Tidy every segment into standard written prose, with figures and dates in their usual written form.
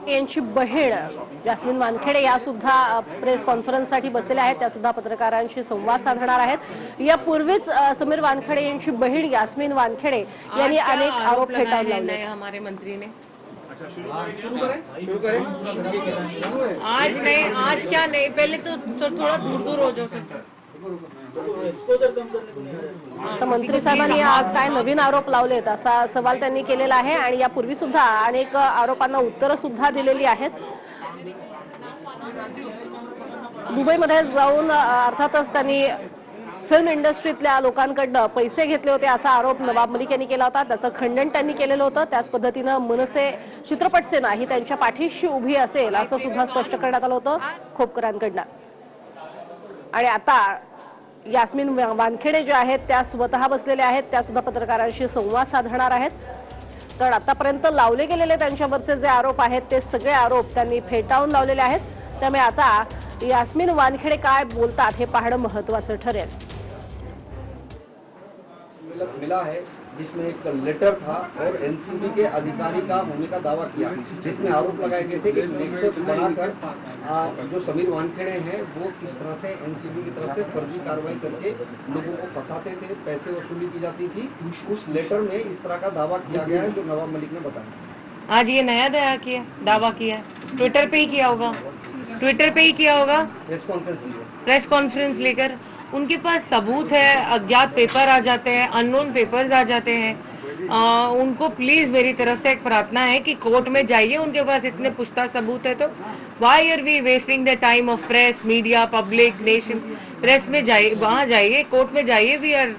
यांची बहीण जास्मिन वानखेडे या सुद्धा प्रेस कॉन्फरन्ससाठी बसलेल्या आहेत, त्या सुद्धा पत्रकारांशी संवाद साधणार आहेत। यापूर्वीच समीर वानखेडे यांची बहीण यास्मिन वानखेडे यांनी अनेक आरोप फेटाळून लावले। हमारे मंत्री ने शुरू करें आज नहीं, आज क्या नहीं, पहले तो थोड़ा दूर दूर हो जाओ सब। तर मंत्री साहेबांनी आज काय नवीन आरोप लावलेत असा सवाल त्यांनी केलेला आहे आणि यापूर्वी सुद्धा अनेक आरोपांना उत्तरं सुद्धा दिलेली आहेत। दुबईमध्ये जाऊन अर्थातच त्यांनी फिल्म इंडस्ट्रीतल्या लोकांकडनं पैसे घेतले होते असा आरोप नवाब मलिक यांनी केला होता, त्याचं खंडन त्यांनी केलेलं होतं। त्याच पद्धतीनं मनसे चित्रपट सेना ही त्यांच्या पाठीशी उभी असेल असं सुद्धा स्पष्ट करण्यात आलं होतं खोपकरांकडनं। आणि आता यास्मिन वानखेडे जे आहेत त्या स्वतः बसलेल्या आहेत, त्या सुद्धा पत्रकारांशी संवाद साधणार आहेत। तर आतापर्यंत लावले गेलेले त्यांच्यावरचे जे आरोप आहेत ते सगळे आरोप त्यांनी फेटाळून लावलेले आहेत। त्यामुळे आता यास्मिन वानखेडे काय बोलतात हे पाहणं महत्त्वाचं ठरेल। मिला है जिसमें एक लेटर था और एनसीबी के अधिकारी का होने का दावा किया, जिसमें आरोप लगाए गए थे कि नेक्सस बनाकर जो समीर वानखेड़े हैं वो किस तरह से एनसीबी की तरफ से फर्जी कार्रवाई करके लोगों को फंसाते थे, पैसे वसूली की जाती थी। उस लेटर में इस तरह का दावा किया गया है जो नवाब मलिक ने बताया। आज ये नया दावा किया ट्विटर पे ही किया होगा, ट्विटर पे ही किया होगा, प्रेस कॉन्फ्रेंस लेकर। उनके पास सबूत है, अज्ञात पेपर आ जाते हैं, अननोन पेपर्स आ जाते हैं। उनको प्लीज मेरी तरफ से एक प्रार्थना है कि कोर्ट में जाइए, उनके पास इतने पुख्ता सबूत है तो why are we wasting the time of press, media, public, nation. Press में जाइए, वहां जाइए, कोर्ट में जाइए। We are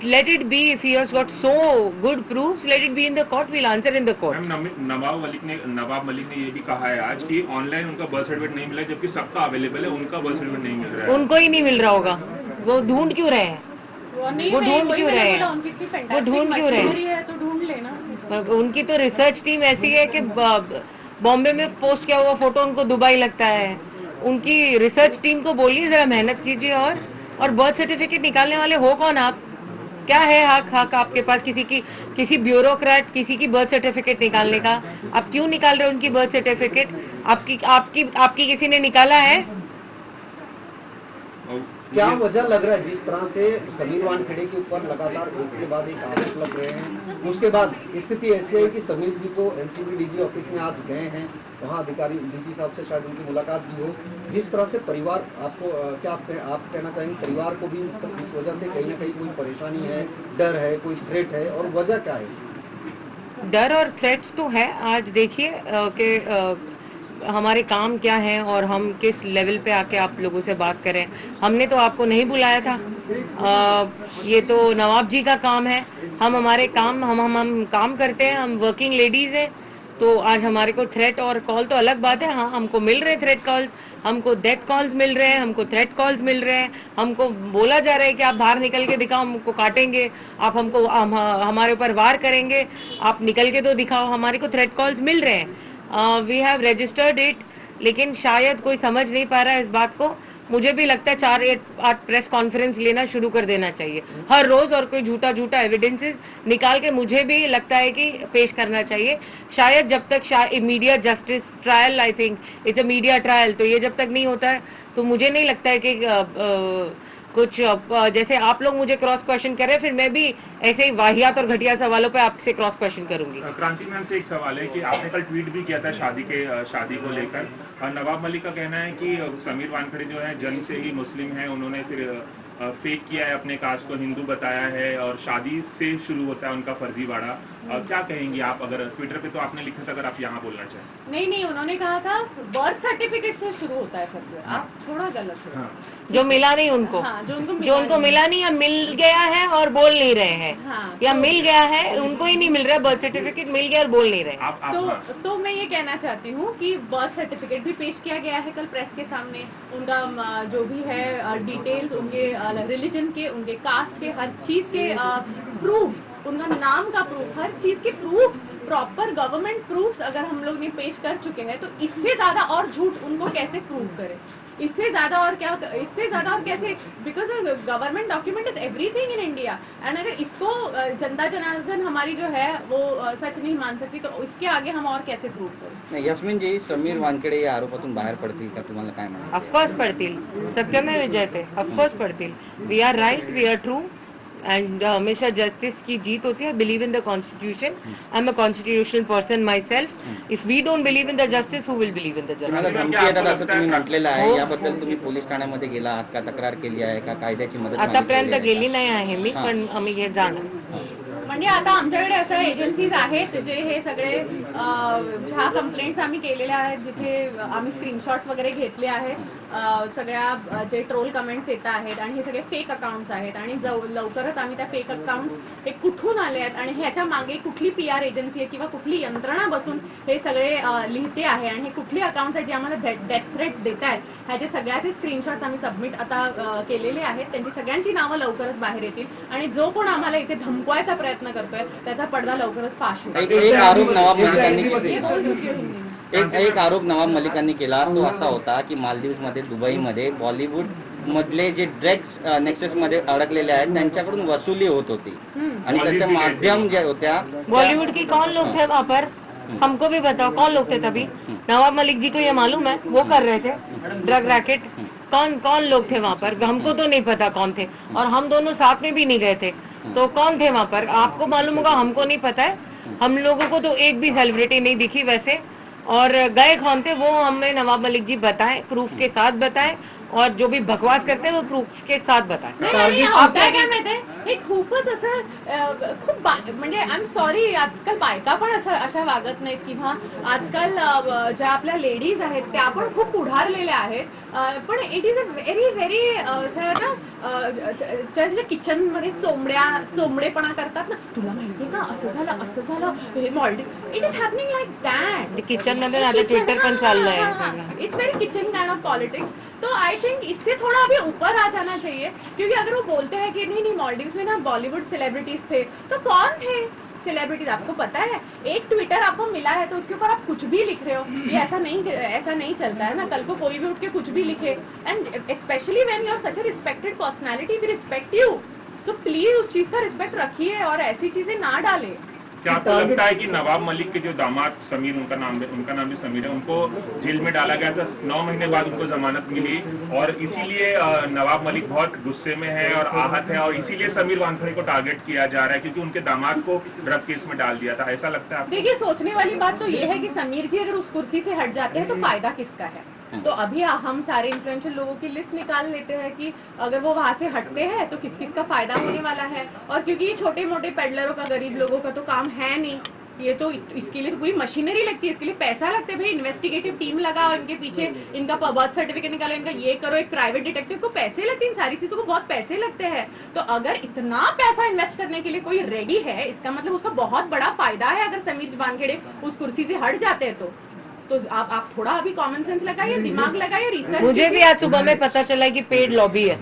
let it be, if he has got so good proofs, let it be in the court, we'll answer in the court। Nawab Malik ने ये भी कहा है आज कि ऑनलाइन उनका बर्थ सर्टिफिकेट नहीं मिला, जबकि सबका अवेलेबल है, उनका बर्थ सर्टिफिकेट नहीं मिल रहा है। उनको ही नहीं मिल रहा होगा, वो ढूंढ क्यों रहे हैं, वो ढूंढ क्यों रहे हैं, वो ढूंढ क्यों रहे हैं, तो ढूंढ लेना। उनकी तो रिसर्च टीम ऐसी है कि बॉम्बे में पोस्ट किया हुआ फोटो उनको दुबई लगता है। उनकी रिसर्च टीम को बोलिए जरा मेहनत कीजिए। और बर्थ सर्टिफिकेट निकालने वाले हो कौन आप? क्या है हक आपके पास किसी ब्यूरोक्रेट किसी की बर्थ सर्टिफिकेट निकालने का? आप क्यों निकाल रहे हो उनकी बर्थ सर्टिफिकेट? आपकी किसी ने निकाला है? क्या वजह लग रहा है जिस तरह से समीर वानखेड़े के ऊपर लगातार एक के बाद एक आरोप लग रहे हैं, उसके बाद स्थिति ऐसी है कि समीर जी को एनसीबी डीजी ऑफिस में आज गए हैं, वहां अधिकारी डीजी साहब से शायद उनकी मुलाकात भी हो। जिस तरह से परिवार आपको क्या आप कहना चाहेंगे, परिवार को भी इस वजह से कहीं ना कहीं कोई परेशानी है, डर है, कोई थ्रेट है, और वजह क्या है? डर और थ्रेट्स तो है। आज देखिए कि हमारे काम क्या है और हम किस लेवल पे आके आप लोगों से बात करें। हमने तो आपको नहीं बुलाया था, ये तो नवाब जी का काम है। हम हमारे काम हम काम करते हैं, हम वर्किंग लेडीज हैं। तो आज हमारे को थ्रेट और कॉल तो अलग बात है। हाँ, हमको मिल रहे थ्रेट कॉल्स, हमको डेथ कॉल्स मिल रहे हैं, हमको थ्रेट कॉल्स मिल रहे हैं। हमको बोला जा रहा है कि आप बाहर निकल के दिखाओ, हमको काटेंगे, आप हमको हमारे ऊपर वार करेंगे, आप निकल के तो दिखाओ। हमारे को थ्रेट कॉल्स मिल रहे हैं, वी हैव रजिस्टर्ड इट, लेकिन शायद कोई समझ नहीं पा रहा है इस बात को। मुझे भी लगता है 4-8 प्रेस कॉन्फ्रेंस लेना शुरू कर देना चाहिए हर रोज, और कोई झूठा एविडेंसेस निकाल के मुझे भी लगता है कि पेश करना चाहिए। शायद जब तक media justice trial, I think it's a media trial, तो ये जब तक नहीं होता है तो मुझे नहीं लगता है कि कुछ जैसे आप लोग मुझे क्रॉस क्वेश्चन कर रहे हैं, फिर मैं भी ऐसे ही वाहियात और घटिया सवालों पे आपसे क्रॉस क्वेश्चन करूंगी। क्रांति मैम से एक सवाल है कि आपने कल ट्वीट भी किया था शादी को लेकर। नवाब मलिक का कहना है कि समीर वानखेड़े जो है जन्म से ही मुस्लिम है, उन्होंने फिर फेक किया है, अपने कास्ट को हिंदू बताया है और शादी से शुरू होता है उनका फर्जीवाड़ा। क्या कहेंगी आप? अगर ट्विटर पे तो आपने लिखा था, अगर आप यहाँ बोलना चाहें। नहीं, उन्होंने कहा था बर्थ सर्टिफिकेट से शुरू होता है फर्जीवाड़ा। आप थोड़ा गलत है। हाँ। जो मिला नहीं उनको, हाँ, जो उनको मिला नहीं या मिल गया है और बोल नहीं रहे हैं, हाँ, या मिल गया है उनको ही नहीं मिल रहा है, बर्थ सर्टिफिकेट मिल गया और बोल नहीं रहे। तो मैं ये कहना चाहती हूँ कि बर्थ सर्टिफिकेट भी पेश किया गया है कल प्रेस के सामने। उनका जो भी है डिटेल्स, उनके रिलीजन के, उनके कास्ट के, हर चीज के प्रूफ्स, उनका नाम का प्रूफ, हर चीज के प्रूफ्स, प्रॉपर गवर्नमेंट प्रूफ्स अगर हम लोग ने पेश कर चुके हैं तो इससे ज्यादा और झूठ उनको कैसे प्रूव करें? इससे ज्यादा और क्या होता, इससे ज्यादा और कैसे, because government document is everything in India. And अगर इसको जनता जनार्दन हमारी जो है वो सच नहीं मान सकती, तो इसके आगे हम और कैसे प्रूव करें? नाही, यस्मिन जी, समीर वानखेडे या आरोपातून बाहेर पडतील का, तुम्हाला काय म्हणायचं? ऑफकोर्स पडतील, सत्यमेव जयते, ऑफकोर्स पडतील. We are right, we are true, and हमेशा जस्टिस की जीत होती है. Believe in the constitution. I am a constitutional person myself. If we don't believe in the justice, who will believe in the तुम्हाला justice? धमकी येतात असं तुम्ही म्हटलेलं आहे, याबद्दल तुम्ही पोलीस ठाण्यामध्ये गेला आहात का, तक्रार केली आहे का, कायद्याची मदत मागितलेली आतापर्यंत आहे गेली का? नाही आहे मी, पण आम्ही हे जाणार. म्हणजे आता आमच्याकडे अशा एजन्सीज आहेत जे हे सगळे ज्या कंप्लेंट्स आम्ही केलेल्या आहेत, जिथे आम्ही स्क्रीनशॉट्स वगैरे घेतले आहेत सगळ्या जे ट्रोल कमेंट्स येत आहेत, आणि हे सगळे फेक अकाउंट्स आहेत, आणि लवकरच आम्ही त्या फेक अकाउंट्स हे कुठून आले आहेत आणि ह्याच्या मागे कुठली PR एजन्सी आहे किंवा कुठली यंत्रणा बसून हे सगळे लिहिते आहे, आणि हे कुठले अकाउंट्स आहेत जे आम्हाला डेथ थ्रेट्स देत आहेत, ह्याचे सगळ्याचे स्क्रीनशॉट्स आम्ही सबमिट आता केलेले आहेत. त्यांची सगळ्यांची नावं लवकरच बाहेर येतील, आणि जो कोण आम्हाला इथे धमकवायचा प्रयत्न करतोय त्याचा पडदा लवकरच फाश होईल. एक आरोप नवाब मलिकांनी ये बहुत दुखी हूँ मैं. एक आरोप नवाब मलिकांनी केला, तो असा होता की मालदीव्स मध्ये, दुबईमध्ये बॉलिवूड मधले जे ड्रग्स नेक्सस मध्ये अडकलेले आहेत त्यांच्याकडून वसुली होत होती, आणि त्याचे माध्यम जे होत्या, बॉलीवुड के कौन लोग थे वहाँ पर? हमको भी बताओ कौन लोग थे तभी? नवाब मलिक जी को ये मालूम है वो कर रहे थे ड्रग रैकेट? कौन लोग थे वहाँ पर? हमको तो नहीं पता कौन थे, और हम दोनों साथ में भी नहीं गए थे, तो कौन थे वहाँ पर? आपको मालूम होगा, हमको नहीं पता है. हम लोगों को तो एक भी सेलिब्रिटी नहीं दिखी वैसे, और गए कौन थे वो हमें नवाब मलिक जी बताएं, प्रूफ के साथ बताएं, और जो भी बकवास करते हैं वो प्रूफ के साथ बताएं. नाही, होतंय काय माहितीये, हे खूपच असं खूप म्हणजे आय एम सॉरी, आजकाल बायका पण अशा वागत नाहीत, किंवा आजकाल ज्या आपल्या लेडीज आहेत त्या पण खूप पुढारलेल्या आहेत, पण इट इज अ व्हेरी ना किचन मध्ये चोंबडेपणा करतात ना, तुला माहितीये का असं झालं हे moulding, it is happening like that. Kitchen मध्ये आता ट्विटर पण चाललंय. It's very kitchen kind of politics. तो आई थिंक इससे थोड़ा अभी ऊपर आ जाना चाहिए, क्योंकि अगर वो बोलते हैं कि नहीं मॉल्डिव्स में ना बॉलीवुड सेलिब्रिटीज थे, तो कौन थे सेलिब्रिटीज? आपको पता है, एक ट्विटर आपको मिला है तो उसके ऊपर आप कुछ भी लिख रहे हो, ये ऐसा नहीं चलता है ना. कल को कोई भी उठ के कुछ भी लिखे, and specially when you are such a respected personality, we respect you, so please उस चीज का रिस्पेक्ट रखिए और ऐसी चीजें ना डालें. क्या आपको लगता है कि नवाब मलिक के जो दामाद समीर, उनका नाम भी समीर है, उनको जेल में डाला गया था, 9 महीने बाद उनको जमानत मिली, और इसीलिए नवाब मलिक बहुत गुस्से में है और आहत है, और इसीलिए समीर वानखेड़े को टारगेट किया जा रहा है क्योंकि उनके दामाद को ड्रग केस में डाल दिया था? ऐसा लगता है आपको? देखिए, सोचने वाली बात तो ये है कि समीर जी अगर उस कुर्सी से हट जाते हैं तो फायदा किसका है? तो अभी हम सारे इन्फ्लुएंशियल लोगों की लिस्ट निकाल लेते हैं कि अगर वो वहां से हटते हैं तो किस किस का फायदा होने वाला है, और क्योंकि ये छोटे मोटे पेडलरों का, गरीब लोगों का तो काम है नहीं, ये तो इसके लिए पूरी मशीनरी लगती है, इसके लिए पैसा लगता है भाई, इन्वेस्टिगेटिव टीम लगाओ, इनके पीछे इनका बर्थ सर्टिफिकेट निकालो, इनका ये करो, एक प्राइवेट डिटेक्टिव को पैसे लगते हैं, इन सारी चीजों को बहुत पैसे लगते हैं. तो अगर इतना पैसा इन्वेस्ट करने के लिए कोई रेडी है, इसका मतलब उसका बहुत बड़ा फायदा है अगर समीर वानखेड़े उस कुर्सी से हट जाते हैं. तो आप थोड़ा अभी कॉमन सेंस लगाइए, दिमाग लगाइए, रिसर्च. मुझे भी आज सुबह में पता चला कि पेड लॉबी है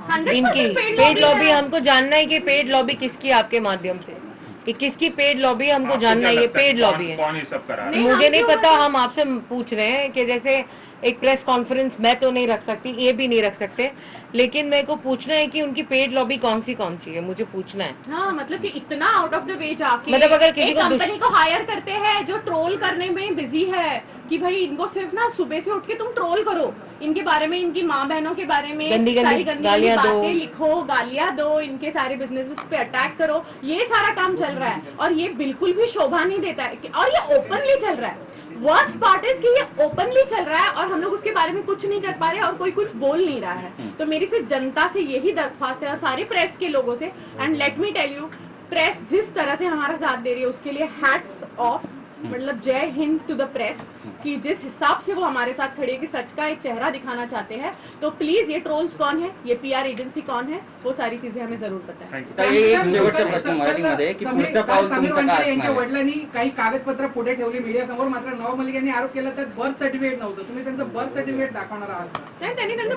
100% इनकी. पेड लॉबी, हमको जानना है कि पेड लॉबी किसकी, आपके माध्यम से कि किसकी पेड लॉबी, हमको आपको जानना क्या है ये लगता है पेड लॉबी है. कौन ये सब करा रहा है? नहीं, मुझे हम नहीं क्यों पता, बता- हम आपसे पूछ रहे हैं कि जैसे एक प्रेस कॉन्फ्रेंस मैं तो नहीं रख सकती, ये भी नहीं रख सकते, लेकिन मेरे को पूछना है कि उनकी पेड लॉबी कौन सी है, मुझे पूछना है. हाँ, मतलब कि इतना आउट ऑफ द वे जाके मतलब अगर किसी एक को कंपनी को हायर करते हैं जो ट्रोल करने में बिजी है, कि भाई इनको सिर्फ ना सुबह से उठ के तुम ट्रोल करो, इनके बारे में, इनकी माँ बहनों के बारे में गंदी सारी गालियां दो, बातें लिखो, गालियां दो, इनके सारे बिजनेसेस पे अटैक करो, ये सारा काम चल रहा है, और ये बिल्कुल भी शोभा नहीं देता है, और ये ओपनली चल रहा है. वर्स्ट पार्ट इज कि ये ओपनली चल रहा है और हम लोग उसके बारे में कुछ नहीं कर पा रहे और कोई कुछ बोल नहीं रहा है. तो मेरी सिर्फ जनता से यही दरख्वास्त है और सारे प्रेस के लोगों से, and let me tell you, press जिस तरह से हमारा साथ दे रही है उसके लिए हैट्स ऑफ, मतलब जय हिंद टू द प्रेस, कि जिस हिसाब से वो हमारे साथ खड़े है कि सच का एक चेहरा दिखाना चाहते हैं. तो प्लीज ये ट्रोल्स कौन है, ये PR एजेंसी कौन है, वो सारी चीजें हमें जरूर पता है. Thank you. तर एक शेवटचा प्रश्न मराठीमध्ये की पुढचं पाऊल समीर तुमचं काय वानखेडे यांच्या असणार आहे? वडिलांनी काही कागदपत्र पुढे ठेवली मीडिया समोर, मात्र नवाब मलिक यांनी आरोप केला त्यात बर्थ सर्टिफिकेट नव्हतं. तुम्ही त्यांचं बर्थ सर्टिफिकेट दाखवणार आहात का? नहीं, त्यांनी त्यांचं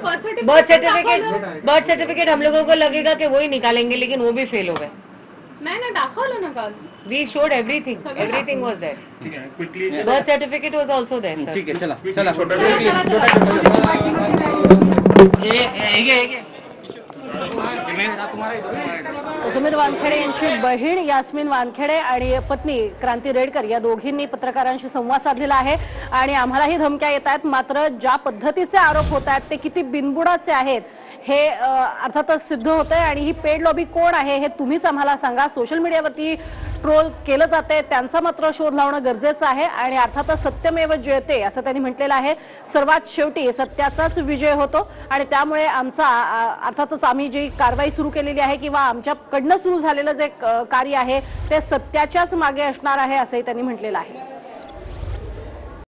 बर्थ सर्टिफिकेट हम लोगों को लगेगा कि वही निकालेंगे, लेकिन वो भी फेल हो गए. नाही ना दाखवलं ना काल. We showed everything was there. ठीक है quickly birth certificate was also there sir. ठीक आहे चला चला छोटा समीर वानखेडे यांची बहीण यास्मिन वानखेडे आणि पत्नी क्रांती रेडकर या दोघींनी पत्रकारांशी संवाद साधलेला आहे आणि आम्हालाही धमक्या येत आहेत. मात्र ज्या पद्धतीचे आरोप होत आहेत ते किती बिनबुडाचे आहेत हे अर्थातच सिद्ध होतंय. आणि ही पेड लॉबी कोण आहे हे तुम्हीच आम्हाला सांगा. सोशल मीडियावरती ट्रोल केलं जाते त्यांचा मात्र शोध लावणं गरजेचं आहे आणि अर्थातच सत्यमेव जयते असं त्यांनी म्हटलेलं आहे. सर्वात शेवटी सत्याचाच विजय होतो आणि त्यामुळे आमचा अर्थातच आम्ही जी कारवाई सुरू केलेली आहे किंवा आमच्याकडनं सुरू झालेलं जे कार्य आहे ते सत्याच्याच मागे असणार आहे असंही त्यांनी म्हटलेलं आहे.